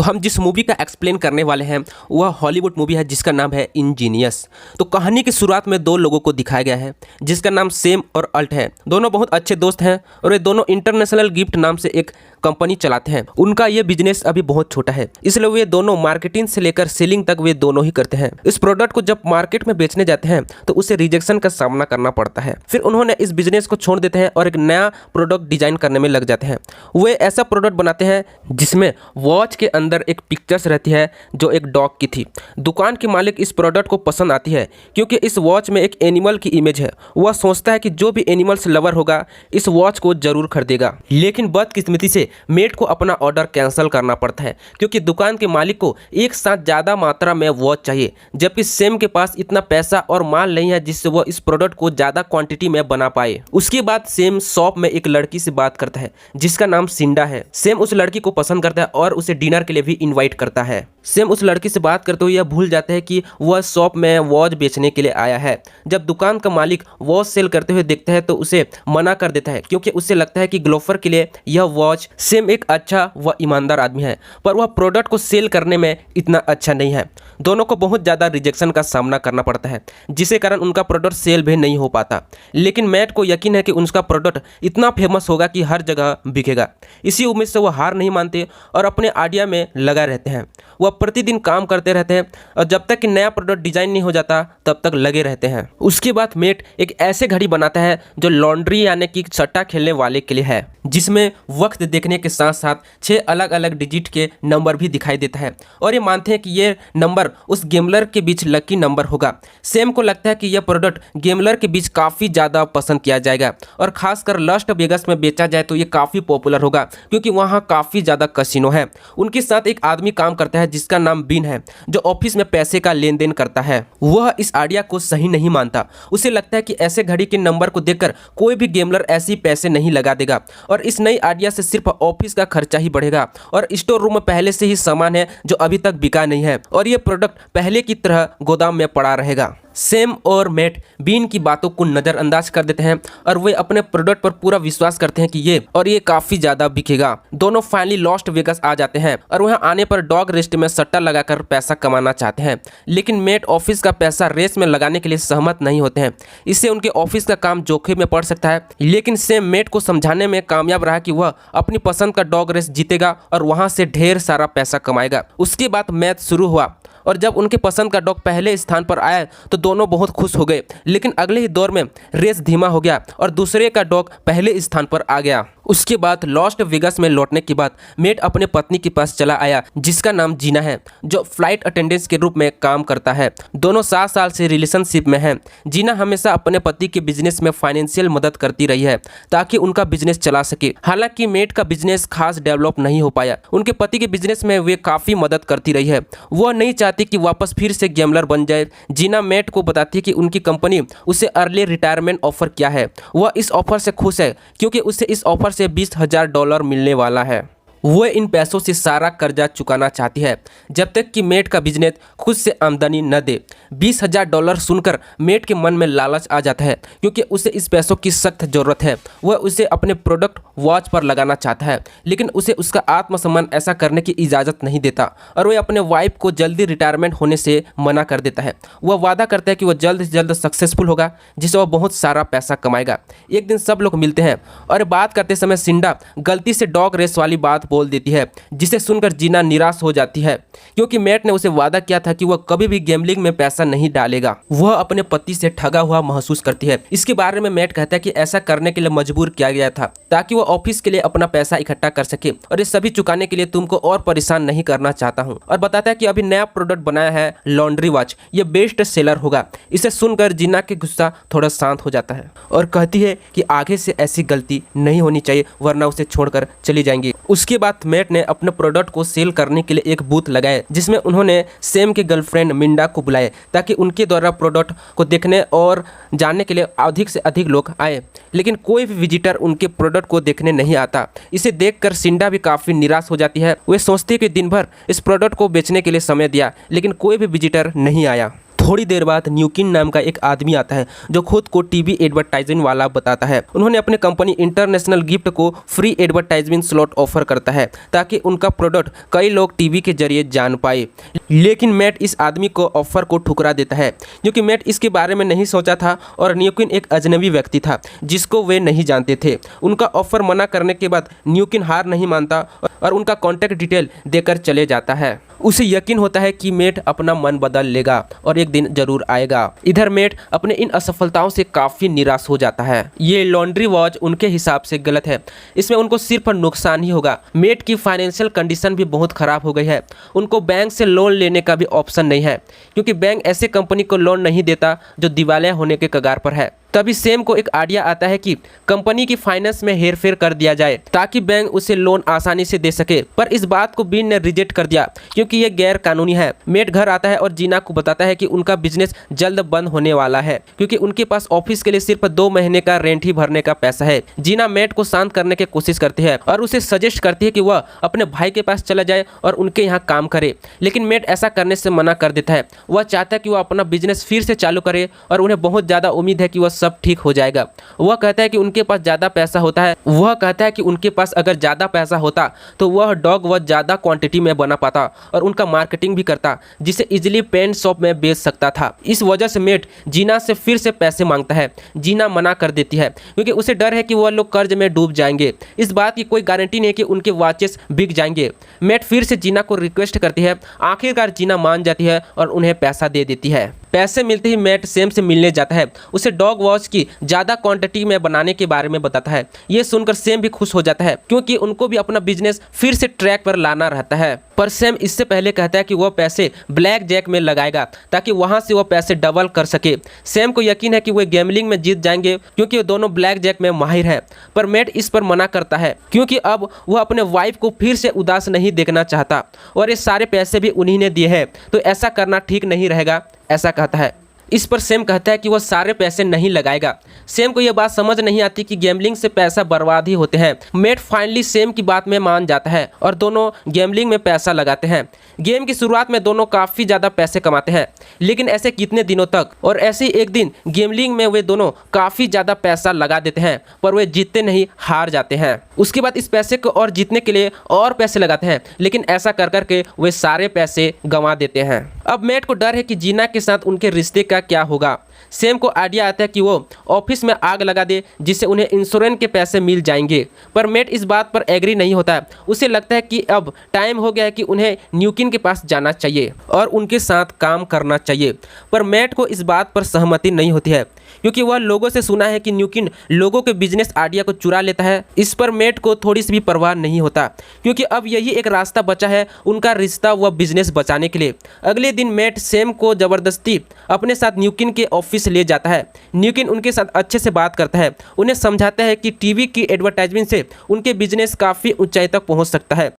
हम जिस मूवी का एक्सप्लेन करने वाले हैं वह हॉलीवुड मूवी है जिसका नाम है इंजीनियस। तो कहानी की शुरुआत में दो लोगों को दिखाया गया है जिसका नाम सेम और अल्ट है। दोनों बहुत अच्छे दोस्त हैं और ये दोनों इंटरनेशनल गिफ्ट नाम से एक कंपनी चलाते हैं। उनका ये बिजनेस अभी बहुत छोटा है, इसलिए वे दोनों मार्केटिंग से लेकर सेलिंग तक वे दोनों ही करते हैं। इस प्रोडक्ट को जब मार्केट में बेचने जाते हैं तो उसे रिजेक्शन का सामना करना पड़ता है। फिर उन्होंने इस बिजनेस को छोड़ देते हैं और एक नया प्रोडक्ट डिजाइन करने में लग जाते हैं। वे ऐसा प्रोडक्ट बनाते हैं जिसमें वॉच के अंदर एक पिक्चर्स रहती है जो एक डॉग की थी। दुकान के मालिक इस प्रोडक्ट को पसंद आती है क्योंकि इस वॉच में एक एनिमल की इमेज है। वह सोचता है कि जो भी एनिमल्स लवर होगा इस वॉच को जरूर खरीदेगा। लेकिन बदकिस्मती से मेट को अपना ऑर्डर कैंसिल करना पड़ता है क्योंकि दुकान के मालिक को एक साथ ज़्यादा मात्रा में वॉच चाहिए, जबकि सेम के पास इतना पैसा और माल नहीं है जिससे वह इस प्रोडक्ट को ज़्यादा क्वांटिटी में बना पाए। उसके बाद सेम शॉप में एक लड़की से बात करता है जिसका नाम सिंडा है। सेम उस लड़की को पसंद करता है और उसे डिनर के लिए भी इनवाइट करता है। सेम उस लड़की से बात करते हुए यह भूल जाता है कि वह शॉप में वॉच बेचने के लिए आया है। जब दुकान का मालिक वॉच सेल करते हुए देखता है तो उसे मना कर देता है क्योंकि उसे लगता है कि ग्लोफर के लिए यह वॉच सेम एक अच्छा व ईमानदार आदमी है, पर वह प्रोडक्ट को सेल करने में इतना अच्छा नहीं है। दोनों को बहुत ज़्यादा रिजेक्शन का सामना करना पड़ता है जिसके कारण उनका प्रोडक्ट सेल भी नहीं हो पाता। लेकिन मैट को यकीन है कि उनका प्रोडक्ट इतना फेमस होगा कि हर जगह बिकेगा। इसी उम्मीद से वह हार नहीं मानते और अपने आइडिया में लगा रहते हैं। वह प्रतिदिन काम करते रहते हैं और जब तक कि नया प्रोडक्ट डिजाइन नहीं हो जाता तब तक लगे रहते हैं। उसके बाद मेट एक ऐसे घड़ी बनाता है जो लॉन्ड्री यानी कि सट्टा खेलने वाले के लिए है, जिसमें वक्त देखने के साथ साथ 6 अलग अलग डिजिट के नंबर भी दिखाई देता है और ये मानते हैं कि ये नंबर उस गेमलर के बीच लकी नंबर होगा। सेम को लगता है कि यह प्रोडक्ट गेमलर के बीच काफ़ी ज़्यादा पसंद किया जाएगा और खासकर लास वेगास में बेचा जाए तो ये काफ़ी पॉपुलर होगा क्योंकि वहाँ काफ़ी ज़्यादा कसिनो है। उनके साथ एक आदमी काम करता है जिसका नाम बिन है जो ऑफिस में पैसे का लेन देन करता है। वह इस आइडिया को सही नहीं मानता। उसे लगता है कि ऐसे घड़ी के नंबर को देखकर कोई भी गेमलर ऐसे पैसे नहीं लगा देगा और इस नई आइडिया से सिर्फ ऑफिस का खर्चा ही बढ़ेगा और स्टोर रूम में पहले से ही सामान है जो अभी तक बिका नहीं है और ये प्रोडक्ट पहले की तरह गोदाम में पड़ा रहेगा। सेम और मेट बीन की बातों को नज़रअंदाज कर देते हैं और वे अपने प्रोडक्ट पर पूरा विश्वास करते हैं कि ये काफ़ी ज़्यादा बिकेगा। दोनों फाइनली लास वेगास आ जाते हैं और वहाँ आने पर डॉग रेस्ट में सट्टा लगाकर पैसा कमाना चाहते हैं। लेकिन मेट ऑफिस का पैसा रेस में लगाने के लिए सहमत नहीं होते हैं। इससे उनके ऑफिस का काम जोखिम में पड़ सकता है। लेकिन सेम मेट को समझाने में कामयाब रहा कि वह अपनी पसंद का डॉग रेस जीतेगा और वहाँ से ढेर सारा पैसा कमाएगा। उसके बाद मैच शुरू हुआ और जब उनके पसंद का डॉग पहले स्थान पर आया तो दोनों बहुत खुश हो गए। लेकिन अगले ही दौर में रेस धीमा हो गया और दूसरे का डॉग पहले स्थान पर आ गया। उसके बाद लास वेगास में लौटने के बाद मेट अपने पत्नी के पास चला आया जिसका नाम जीना है जो फ्लाइट अटेंडेंस के रूप में काम करता है। दोनों 7 साल से रिलेशनशिप में हैं। जीना हमेशा अपने पति के बिजनेस में फाइनेंशियल मदद करती रही है ताकि उनका बिजनेस चला सके। हालांकि मेट का बिजनेस खास डेवलप नहीं हो पाया। उनके पति के बिजनेस में वे काफ़ी मदद करती रही है। वह नहीं चाहती कि वापस फिर से गैमलर बन जाए। जीना मेट को बताती है कि उनकी कंपनी उसे अर्ली रिटायरमेंट ऑफर किया है। वह इस ऑफर से खुश है क्योंकि उसे इस ऑफर से $20,000 मिलने वाला है। वह इन पैसों से सारा कर्जा चुकाना चाहती है जब तक कि मेट का बिजनेस खुद से आमदनी न दे। $20,000 सुनकर मेट के मन में लालच आ जाता है क्योंकि उसे इस पैसों की सख्त ज़रूरत है। वह उसे अपने प्रोडक्ट वॉच पर लगाना चाहता है लेकिन उसे उसका आत्मसम्मान ऐसा करने की इजाज़त नहीं देता और वह अपने वाइफ को जल्दी रिटायरमेंट होने से मना कर देता है। वह वादा करता है कि वह जल्द से जल्द सक्सेसफुल होगा जिससे वह बहुत सारा पैसा कमाएगा। एक दिन सब लोग मिलते हैं और बात करते समय सिंडा गलती से डॉग रेस वाली बात बोल देती है जिसे सुनकर जीना निराश हो जाती है क्योंकि मेट ने उसे वादा किया था कि वह कभी भी गैम्बलिंग में पैसा नहीं डालेगा। वह अपने पति से ठगा हुआ महसूस करती है। इसके बारे में मेट कहता है कि ऐसा करने के लिए मजबूर किया गया था ताकि वह ऑफिस के लिए अपना पैसा इकट्ठा कर सके और ये सभी चुकाने के लिए तुमको और परेशान नहीं करना चाहता हूँ। और बताता है कि अभी नया प्रोडक्ट बनाया है लॉन्ड्री वॉच, ये बेस्ट सेलर होगा। इसे सुनकर जीना के गुस्सा थोड़ा शांत हो जाता है और कहती है कि आगे से ऐसी गलती नहीं होनी चाहिए वरना उसे छोड़कर चली जाएंगी। उसके बाद मेट ने अपने प्रोडक्ट को सेल करने के लिए एक बूथ लगाया जिसमें उन्होंने सेम के गर्लफ्रेंड मिंडा को बुलाया ताकि उनके द्वारा प्रोडक्ट को देखने और जानने के लिए अधिक से अधिक लोग आए। लेकिन कोई भी विजिटर उनके प्रोडक्ट को देखने नहीं आता। इसे देखकर सिंडा भी काफ़ी निराश हो जाती है। वे सोचती है कि दिन भर इस प्रोडक्ट को बेचने के लिए समय दिया लेकिन कोई भी विजिटर नहीं आया। थोड़ी देर बाद न्यूकिन नाम का एक आदमी आता है जो खुद को टीवी एडवर्टाइजिंग वाला बताता है। उन्होंने अपने कंपनी इंटरनेशनल गिफ्ट को फ्री एडवर्टाइजमेंट स्लॉट ऑफर करता है ताकि उनका प्रोडक्ट कई लोग टीवी के जरिए जान पाए। लेकिन मैट इस आदमी को ऑफर को ठुकरा देता है क्योंकि मैट इसके बारे में नहीं सोचा था और न्यूकिन एक अजनबी व्यक्ति था जिसको वे नहीं जानते थे। उनका ऑफर मना करने के बाद न्यूकिन हार नहीं मानता और उनका कॉन्टैक्ट डिटेल देकर चले जाता है। उसे यकीन होता है कि मेट अपना मन बदल लेगा और एक दिन जरूर आएगा। इधर मेट अपने इन असफलताओं से काफ़ी निराश हो जाता है। ये लॉन्ड्री वॉच उनके हिसाब से गलत है, इसमें उनको सिर्फ नुकसान ही होगा। मेट की फाइनेंशियल कंडीशन भी बहुत ख़राब हो गई है। उनको बैंक से लोन लेने का भी ऑप्शन नहीं है क्योंकि बैंक ऐसे कंपनी को लोन नहीं देता जो दिवालिया होने के कगार पर है। तभी सैम को एक आइडिया आता है कि कंपनी की फाइनेंस में हेरफेर कर दिया जाए ताकि बैंक उसे लोन आसानी से दे सके, पर इस बात को बीन ने रिजेक्ट कर दिया क्योंकि ये गैर कानूनी है। मेट घर आता है और जीना को बताता है कि उनका बिजनेस जल्द बंद होने वाला है क्योंकि उनके पास ऑफिस के लिए सिर्फ 2 महीने का रेंट ही भरने का पैसा है। जीना मेट को शांत करने की कोशिश करती है और उसे सजेस्ट करती है कि वह अपने भाई के पास चला जाए और उनके यहाँ काम करे, लेकिन मेट ऐसा करने से मना कर देता है। वह चाहता है कि वह अपना बिजनेस फिर से चालू करे और उन्हें बहुत ज़्यादा उम्मीद है कि वह सब ठीक हो जाएगा। वह कहता है कि उनके पास ज़्यादा पैसा होता है। वह कहता है कि उनके पास अगर ज़्यादा पैसा होता तो वह डॉग वह ज़्यादा क्वांटिटी में बना पाता और उनका मार्केटिंग भी करता जिसे इजीली पेंट शॉप में बेच सकता था। इस वजह से मेट जीना से फिर से पैसे मांगता है। जीना मना कर देती है क्योंकि उसे डर है कि वह लोग कर्ज में डूब जाएंगे। इस बात की कोई गारंटी नहीं है कि उनके वॉचेस बिक जाएंगे। मेट फिर से जीना को रिक्वेस्ट करती है। आखिरकार जीना मान जाती है और उन्हें पैसा दे देती है। पैसे मिलते ही मेट सैम से मिलने जाता है। उसे डॉग वॉच की ज़्यादा क्वांटिटी में बनाने के बारे में बताता है। ये सुनकर सैम भी खुश हो जाता है क्योंकि उनको भी अपना बिजनेस फिर से ट्रैक पर लाना रहता है। पर सैम इससे पहले कहता है कि वह पैसे ब्लैक जैक में लगाएगा ताकि वहां से वह पैसे डबल कर सके। सैम को यकीन है कि वे गैम्बलिंग में जीत जाएंगे क्योंकि वो दोनों ब्लैक जैक में माहिर है, पर मेट इस पर मना करता है क्योंकि अब वह अपने वाइफ को फिर से उदास नहीं देखना चाहता और ये सारे पैसे भी उन्हीं ने दिए हैं, तो ऐसा करना ठीक नहीं रहेगा, ऐसा कहता है। इस पर सैम कहता है कि वह सारे पैसे नहीं लगाएगा। सैम को यह बात समझ नहीं आती कि गैम्बलिंग से पैसा बर्बाद ही होते हैं। मेट फाइनली सैम की बात में मान जाता है और दोनों गैम्बलिंग में पैसा लगाते हैं। गेम की शुरुआत में दोनों काफ़ी ज़्यादा पैसे कमाते हैं, लेकिन ऐसे कितने दिनों तक। और ऐसे ही एक दिन गैम्बलिंग में वे दोनों काफ़ी ज़्यादा पैसा लगा देते हैं, पर वे जीतते नहीं, हार जाते हैं। उसके बाद इस पैसे को और जीतने के लिए और पैसे लगाते हैं, लेकिन ऐसा कर करके वे सारे पैसे गंवा देते हैं। अब मेट को डर है कि जीना के साथ उनके रिश्ते का क्या होगा। सैम को आइडिया आता है कि वो ऑफिस में आग लगा दे जिससे उन्हें इंश्योरेंस के पैसे मिल जाएंगे, पर मेट इस बात पर एग्री नहीं होता है। उसे लगता है कि अब टाइम हो गया है कि उन्हें न्यूकिन के पास जाना चाहिए और उनके साथ काम करना चाहिए, पर मेट को इस बात पर सहमति नहीं होती है क्योंकि वह लोगों से सुना है कि न्यूकिन लोगों के बिजनेस आइडिया को चुरा लेता है। इस पर मेट को थोड़ी सी भी परवाह नहीं होता क्योंकि अब यही एक रास्ता बचा है उनका रिश्ता व बिजनेस बचाने के लिए। अगले दिन मेट सैम को ज़बरदस्ती अपने साथ न्यूकिन के ऑफिस ले जाता है। न्यूकिन उनके साथ अच्छे से बात करता है, उन्हें समझाता है कि टीवी की एडवर्टाइजमेंट से उनके बिजनेस काफ़ी ऊंचाई तक पहुंच सकता है।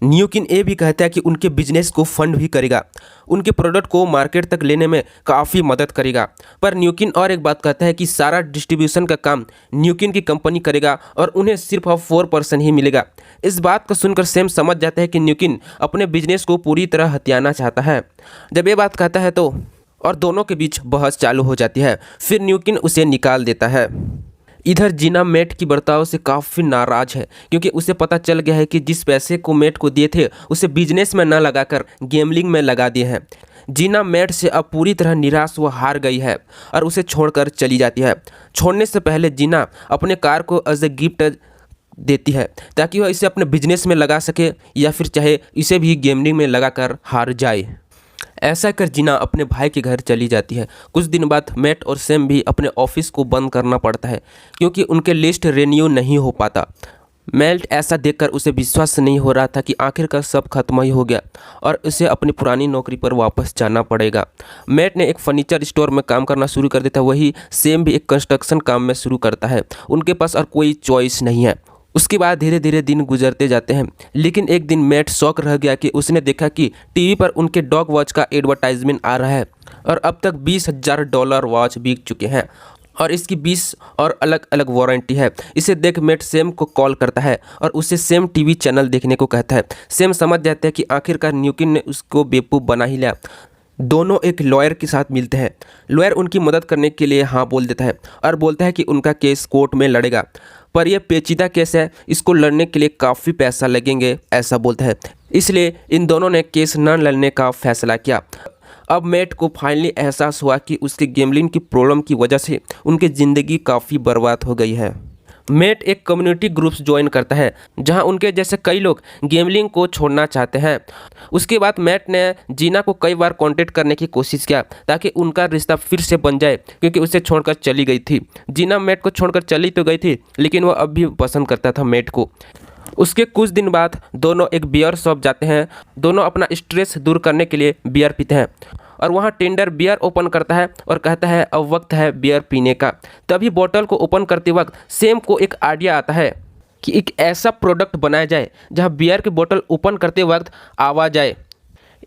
न्यूकिन ये भी कहता है कि उनके बिजनेस को फंड भी करेगा, उनके प्रोडक्ट को मार्केट तक लेने में काफ़ी मदद करेगा। पर न्यूकिन और एक बात कहता है कि सारा डिस्ट्रीब्यूशन का काम न्यूकिन की कंपनी करेगा और उन्हें सिर्फ 4% ही मिलेगा। इस बात को सुनकर सैम समझ जाता है कि न्यूकिन अपने बिजनेस को पूरी तरह हथियाना चाहता है। जब ये बात कहता है तो और दोनों के बीच बहस चालू हो जाती है, फिर न्यूकिन उसे निकाल देता है। इधर जीना मेट की बर्ताव से काफ़ी नाराज़ है क्योंकि उसे पता चल गया है कि जिस पैसे को मेट को दिए थे उसे बिजनेस में न लगाकर गैम्बलिंग में लगा दिए हैं। जीना मेट से अब पूरी तरह निराश व हार गई है और उसे छोड़कर चली जाती है। छोड़ने से पहले जीना अपने कार को एज ए गिफ्ट देती है ताकि वह इसे अपने बिजनेस में लगा सके या फिर चाहे इसे भी गैम्बलिंग में लगाकर हार जाए। ऐसा कर जीना अपने भाई के घर चली जाती है। कुछ दिन बाद मेट और सैम भी अपने ऑफिस को बंद करना पड़ता है क्योंकि उनके लिस्ट रेन्यू नहीं हो पाता। मेट ऐसा देखकर उसे विश्वास नहीं हो रहा था कि आखिरकार सब खत्म ही हो गया और उसे अपनी पुरानी नौकरी पर वापस जाना पड़ेगा। मेट ने एक फर्नीचर स्टोर में काम करना शुरू कर देता है, वही सैम भी एक कंस्ट्रक्शन काम में शुरू करता है। उनके पास और कोई चॉइस नहीं है। उसके बाद धीरे धीरे दिन गुजरते जाते हैं, लेकिन एक दिन मेट शॉक रह गया कि उसने देखा कि टीवी पर उनके डॉग वॉच का एडवर्टाइजमेंट आ रहा है और अब तक $20,000 वॉच बिक चुके हैं और इसकी 20 और अलग अलग वारंटी है। इसे देख मेट सैम को कॉल करता है और उसे सैम टीवी चैनल देखने को कहता है। सैम समझ जाता है कि आखिरकार न्यूकिन ने उसको बेवकूफ़ बना ही लिया दोनों एक लॉयर के साथ मिलते हैं। लॉयर उनकी मदद करने के लिए हाँ बोल देता है और बोलता है कि उनका केस कोर्ट में लड़ेगा, पर यह पेचीदा केस है, इसको लड़ने के लिए काफ़ी पैसा लगेंगे, ऐसा बोलता है। इसलिए इन दोनों ने केस न लड़ने का फैसला किया। अब मैट को फाइनली एहसास हुआ कि उसके गैम्बलिंग की प्रॉब्लम की वजह से उनकी ज़िंदगी काफ़ी बर्बाद हो गई है। मैट एक कम्युनिटी ग्रुप्स ज्वाइन करता है जहां उनके जैसे कई लोग गैम्बलिंग को छोड़ना चाहते हैं। उसके बाद मैट ने जीना को कई बार कांटेक्ट करने की कोशिश किया ताकि उनका रिश्ता फिर से बन जाए, क्योंकि उसे छोड़कर चली गई थी। जीना मैट को छोड़कर चली तो गई थी, लेकिन वह अब भी पसंद करता था मैट को। उसके कुछ दिन बाद दोनों एक बियर शॉप जाते हैं। दोनों अपना स्ट्रेस दूर करने के लिए बियर पीते हैं और वहाँ टेंडर बियर ओपन करता है और कहता है अब वक्त है बियर पीने का। तभी बोतल को ओपन करते वक्त सेम को एक आइडिया आता है कि एक ऐसा प्रोडक्ट बनाया जाए जहाँ बियर की बोतल ओपन करते वक्त आवाज़ आए।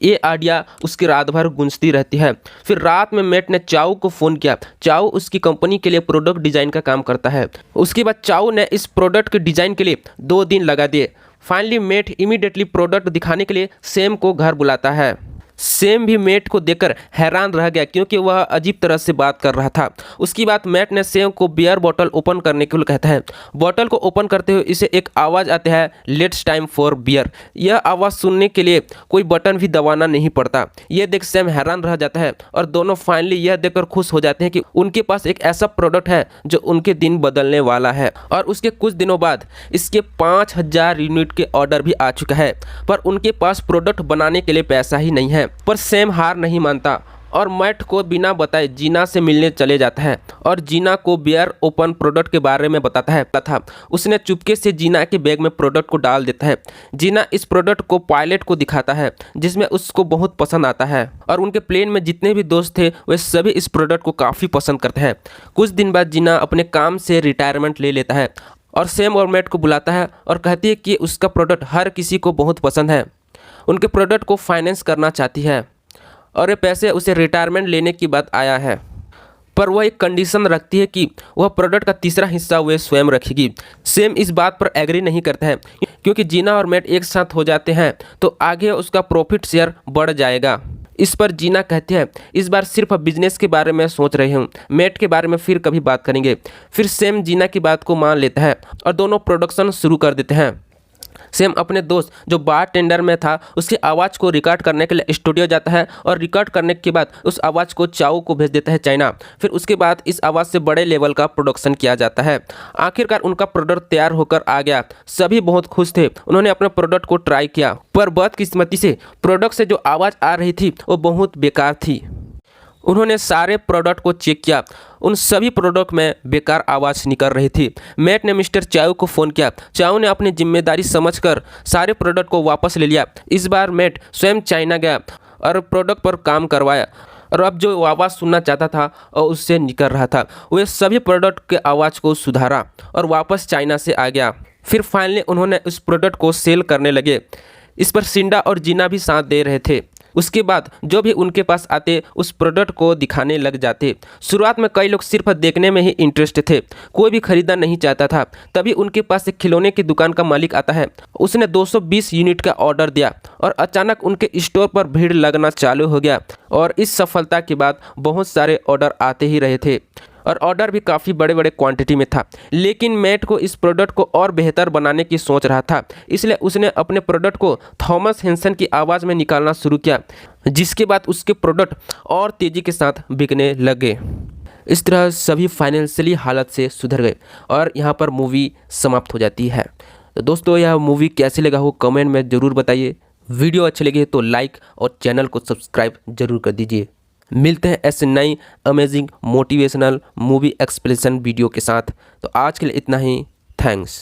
ये आइडिया उसकी रात भर गूंजती रहती है। फिर रात में मैट ने चाऊ को फ़ोन किया। चाऊ उसकी कंपनी के लिए प्रोडक्ट डिज़ाइन का काम करता है। उसके बाद चाऊ ने इस प्रोडक्ट के डिज़ाइन के लिए 2 दिन लगा दिए। फाइनली मैट इमीडिएटली प्रोडक्ट दिखाने के लिए सेम को घर बुलाता है। सेम भी मैट को देखकर हैरान रह गया क्योंकि वह अजीब तरह से बात कर रहा था। उसके बाद मैट ने सेम को बियर बोतल ओपन करने के लिए कहता है। बोतल को ओपन करते हुए इसे एक आवाज़ आती है, लेट्स टाइम फॉर बियर। यह आवाज़ सुनने के लिए कोई बटन भी दबाना नहीं पड़ता। यह देख सेम हैरान रह जाता है और दोनों फाइनली यह देखकर खुश हो जाते हैं कि उनके पास एक ऐसा प्रोडक्ट है जो उनके दिन बदलने वाला है। और उसके कुछ दिनों बाद इसके 5000 यूनिट के ऑर्डर भी आ चुका है, पर उनके पास प्रोडक्ट बनाने के लिए पैसा ही नहीं है। पर सेम हार नहीं मानता और मैट को बिना बताए जीना से मिलने चले जाता है और जीना को बियर ओपन प्रोडक्ट के बारे में बताता है। उसने चुपके से जीना के बैग में प्रोडक्ट को डाल देता है। जीना इस प्रोडक्ट को पायलट को दिखाता है जिसमें उसको बहुत पसंद आता है और उनके प्लेन में जितने भी दोस्त थे वे सभी इस प्रोडक्ट को काफ़ी पसंद करते हैं। कुछ दिन बाद जीना अपने काम से रिटायरमेंट ले लेता है और सेम और मैट को बुलाता है और कहती है कि उसका प्रोडक्ट हर किसी को बहुत पसंद है। उनके प्रोडक्ट को फाइनेंस करना चाहती है और ये पैसे उसे रिटायरमेंट लेने की बात आया है, पर वह एक कंडीशन रखती है कि वह प्रोडक्ट का तीसरा हिस्सा वे स्वयं रखेगी। सेम इस बात पर एग्री नहीं करता है क्योंकि जीना और मैट एक साथ हो जाते हैं तो आगे उसका प्रॉफिट शेयर बढ़ जाएगा। इस पर जीना कहती है इस बार सिर्फ बिजनेस के बारे में सोच रही हूँ, मैट के बारे में फिर कभी बात करेंगे। फिर सेम जीना की बात को मान लेता है और दोनों प्रोडक्शन शुरू कर देते हैं। सेम अपने दोस्त जो बार टेंडर में था उसकी आवाज़ को रिकॉर्ड करने के लिए स्टूडियो जाता है और रिकॉर्ड करने के बाद उस आवाज़ को चाऊ को भेज देता है चाइना। फिर उसके बाद इस आवाज़ से बड़े लेवल का प्रोडक्शन किया जाता है। आखिरकार उनका प्रोडक्ट तैयार होकर आ गया। सभी बहुत खुश थे। उन्होंने अपने प्रोडक्ट को ट्राई किया, पर बदकिस्मती से प्रोडक्ट से जो आवाज़ आ रही थी वो बहुत बेकार थी। उन्होंने सारे प्रोडक्ट को चेक किया, उन सभी प्रोडक्ट में बेकार आवाज़ निकल रही थी। मैट ने मिस्टर चाऊ को फ़ोन किया। चाऊ ने अपनी जिम्मेदारी समझकर सारे प्रोडक्ट को वापस ले लिया। इस बार मैट स्वयं चाइना गया और प्रोडक्ट पर काम करवाया और अब जो आवाज़ सुनना चाहता था और उससे निकल रहा था वे सभी प्रोडक्ट के आवाज़ को सुधारा और वापस चाइना से आ गया। फिर फाइनली उन्होंने उस प्रोडक्ट को सेल करने लगे। इस पर सिंडा और जीना भी साथ दे रहे थे। उसके बाद जो भी उनके पास आते उस प्रोडक्ट को दिखाने लग जाते। शुरुआत में कई लोग सिर्फ देखने में ही इंटरेस्ट थे, कोई भी खरीदना नहीं चाहता था। तभी उनके पास एक खिलौने की दुकान का मालिक आता है। उसने 220 यूनिट का ऑर्डर दिया और अचानक उनके स्टोर पर भीड़ लगना चालू हो गया और इस सफलता के बाद बहुत सारे ऑर्डर आते ही रहे थे और ऑर्डर भी काफ़ी बड़े बड़े क्वांटिटी में था। लेकिन मैट को इस प्रोडक्ट को और बेहतर बनाने की सोच रहा था, इसलिए उसने अपने प्रोडक्ट को थॉमस हेंसन की आवाज़ में निकालना शुरू किया, जिसके बाद उसके प्रोडक्ट और तेज़ी के साथ बिकने लगे। इस तरह सभी फाइनेंशियली हालत से सुधर गए और यहाँ पर मूवी समाप्त हो जाती है। तो दोस्तों यह मूवी कैसी लगा हो कमेंट में ज़रूर बताइए। वीडियो अच्छी लगी तो लाइक और चैनल को सब्सक्राइब जरूर कर दीजिए। मिलते हैं ऐसे नई amazing motivational movie explanation video के साथ। तो आज के लिए इतना ही। थैंक्स।